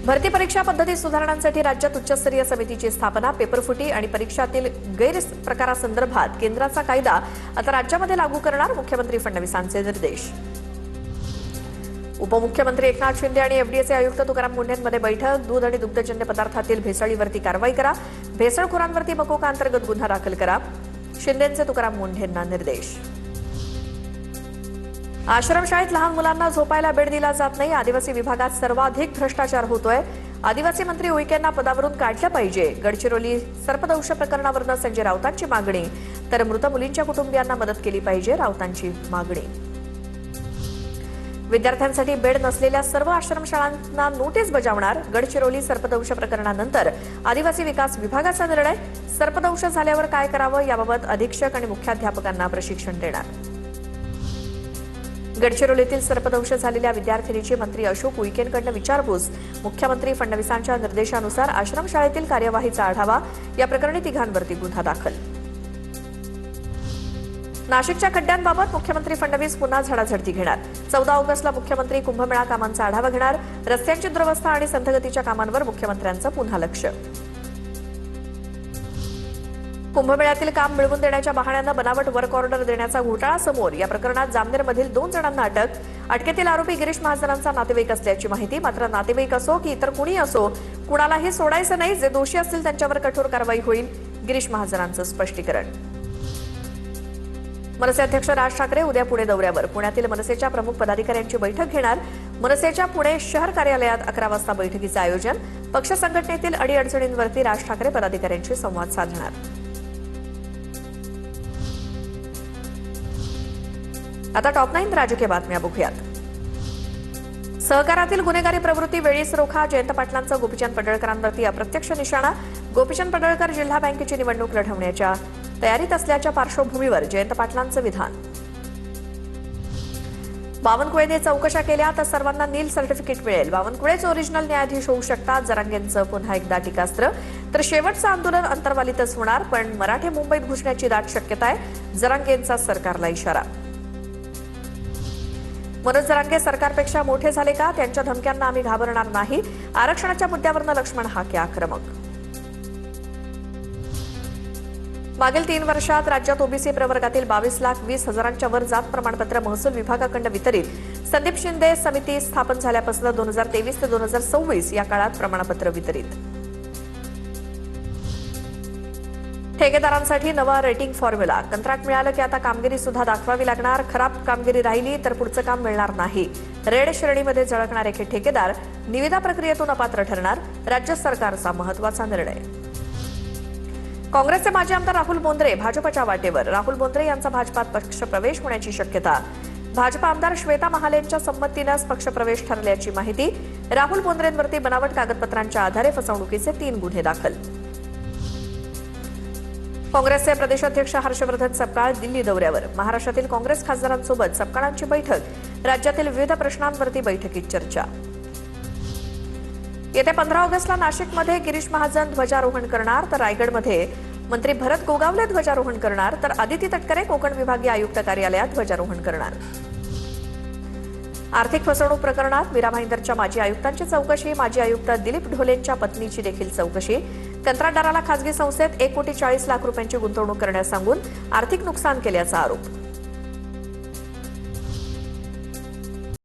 भरती परीक्षा पद्धती सुधारणांसाठी राज्यात उच्चस्तरीय समितीची स्थापना, पेपरफुटी आणि परीक्षातील गैरप्रकारासंदर्भात केंद्राचा कायदा आता राज्यामध्ये लागू करणार, मुख्यमंत्री फडणवीसांचे निर्देश. उपमुख्यमंत्री एकनाथ शिंदे आणि एफडीएचे आयुक्त तुकाराम मुंढेंमध्ये बैठक. दूध आणि दुग्धजन्य पदार्थातील भेसळीवरती कारवाई करा, भेसळखोरांवरती मकोका अंतर्गत गुन्हा दाखल करा, शिंदेंचे तुकाराम मुंढेंना निर्देश. आश्रमशाळेत लहान मुलांना झोपायला बेड दिला जात नाही, आदिवासी विभागात सर्वाधिक भ्रष्टाचार होतोय, आदिवासी मंत्री उईकेंना पदावरून काढलं पाहिजे. गडचिरोली सर्पदंश प्रकरणावरून संजय राऊतांची मागणी, तर मृत मुलींच्या कुटुंबियांना मदत केली पाहिजे, राऊतांची मागणी. विद्यार्थ्यांसाठी बेड नसलेल्या सर्व आश्रमशाळांना नोटीस बजावणार, गडचिरोली सर्पदंश प्रकरणानंतर आदिवासी विकास विभागाचा निर्णय. सर्पदंश झाल्यावर काय करावं याबाबत अधीक्षक आणि मुख्याध्यापकांना प्रशिक्षण देणार. गडचिरोलीतील सर्पदंश झालेल्या विद्यार्थिनीची मंत्री अशोक उईकेंकडून विचारपूस, मुख्यमंत्री फडणवीसांच्या निर्देशानुसार आश्रमशाळेतील कार्यवाहीचा आढावा, या प्रकरणी तिघांवरती गुन्हा दाखल. नाशिकच्या खड्ड्यांबाबत मुख्यमंत्री फडणवीस पुन्हा झडाझडती घेणार. 14 ऑगस्टला मुख्यमंत्री कुंभमेळा कामांचा आढावा घेणार. रस्त्यांची दुरवस्था आणि संथगतीच्या कामांवर मुख्यमंत्र्यांचं पुन्हा लक्ष. कुंभमेळ्यातील काम मिळवून देण्याच्या बहाण्यानं बनावट वर्क ऑर्डर देण्याचा घोटाळा समोर. या प्रकरणात जामनेरमधील 2 जणांना अटक. अटकेतील आरोपी गिरीश महाजनांचा नातेवाईक असल्याची माहिती. मात्र नातेवाईक असो की इतर कुणी असो, कुणालाही सोडायचं नाही, जे दोषी असतील त्यांच्यावर कठोर कारवाई होईल, गिरीश महाजनांचं स्पष्टीकरण. मनसे अध्यक्ष राज ठाकरे उद्या पुणे दौऱ्यावर. पुण्यातील मनसेच्या प्रमुख पदाधिकाऱ्यांची बैठक घेणार. मनसेच्या पुणे शहर कार्यालयात 11 वाजता बैठकीचं आयोजन. पक्ष संघटनेतील अडीअडचणींवरती राज ठाकरे पदाधिकाऱ्यांशी संवाद साधणार. आता टॉप 9 राजकीय बातम्या बघूयात. सहकारातील गुन्हेगारी प्रवृत्ती वेळीच रोखा, जयंत पाटलांचा गोपीचंद पडळकरांवरती अप्रत्यक्ष निशाणा. गोपीचंद पडळकर जिल्हा बँकेची निवडणूक लढवण्याच्या तयारीत असल्याच्या पार्श्वभूमीवर जयंत पाटलांचं विधान. बावनकुळेने चौकशा केल्या तर सर्वांना नील सर्टिफिकेट मिळेल, बावनकुळेच ओरिजिनल न्यायाधीश होऊ शकतात, जरांगेंचं पुन्हा एकदा टीकास्त्र. तर शेवटचं आंदोलन अंतर्वालीतच होणार, पण मराठे मुंबईत घुसण्याची दाट शक्यता आहे, जरांगेंचा सरकारला इशारा. मनोज जरांगे सरकारपेक्षा मोठे झाले का, त्यांच्या धमक्यांना आम्ही घाबरणार नाही, आरक्षणाच्या मुद्द्यावरनं लक्ष्मण हाके आक्रमक. मागील 3 वर्षात राज्यात ओबीसी प्रवर्गातील 22,20,000च्या वर जात प्रमाणपत्र महसूल विभागाकडून वितरित. संदीप शिंदे समिती स्थापन झाल्यापासून 2023 ते 2026 या काळात प्रमाणपत्र वितरित. ठेकेदारांसाठी नवा रेटिंग फॉर्म्युला. कंत्राट मिळालं की आता कामगिरी सुद्धा दाखवावी लागणार, खराब कामगिरी राहिली तर पुढचं काम मिळणार नाही. रेड श्रेणीमध्ये झळकणारे ठेकेदार निविदा प्रक्रियेतून अपात्र ठरणार, राज्य सरकारचा महत्त्वाचा निर्णय. काँग्रेसचे माजी आमदार राहुल बोंद्रे भाजपच्या वाटेवर. राहुल बोंद्रे यांचा भाजपात पक्षप्रवेश होण्याची शक्यता. भाजप आमदार श्वेता महालेंच्या संमतीनंच पक्षप्रवेश ठरल्याची माहिती. राहुल बोंद्रेंवरती बनावट कागदपत्रांच्या आधारे फसवणुकीचे 3 गुन्हे दाखल. काँग्रेसचे प्रदेशाध्यक्ष हर्षवर्धन सपकाळ दिल्ली दौऱ्यावर. महाराष्ट्रातील काँग्रेस खासदारांसोबत सपकाळांची बैठक. राज्यातील विविध प्रश्नांवरती बैठकीत चर्चा. येत्या 15 ऑगस्टला नाशिकमध्ये गिरीश महाजन ध्वजारोहण करणार, तर रायगडमध्ये मंत्री भरत गोगावले ध्वजारोहण करणार, तर आदिती तटकरे कोकण विभागीय आयुक्त कार्यालयात ध्वजारोहण करणार. आर्थिक फसवणूक प्रकरणात मीरा भाईंदरच्या माजी आयुक्तांची चौकशी. माजी आयुक्त दिलीप ढोलेंच्या पत्नीची देखील चौकशी. कंत्राटदाराला खासगी संस्थेत 1,40,00,000 रुपयांची गुंतवणूक करण्यास सांगून आर्थिक नुकसान केल्याचा आरोप.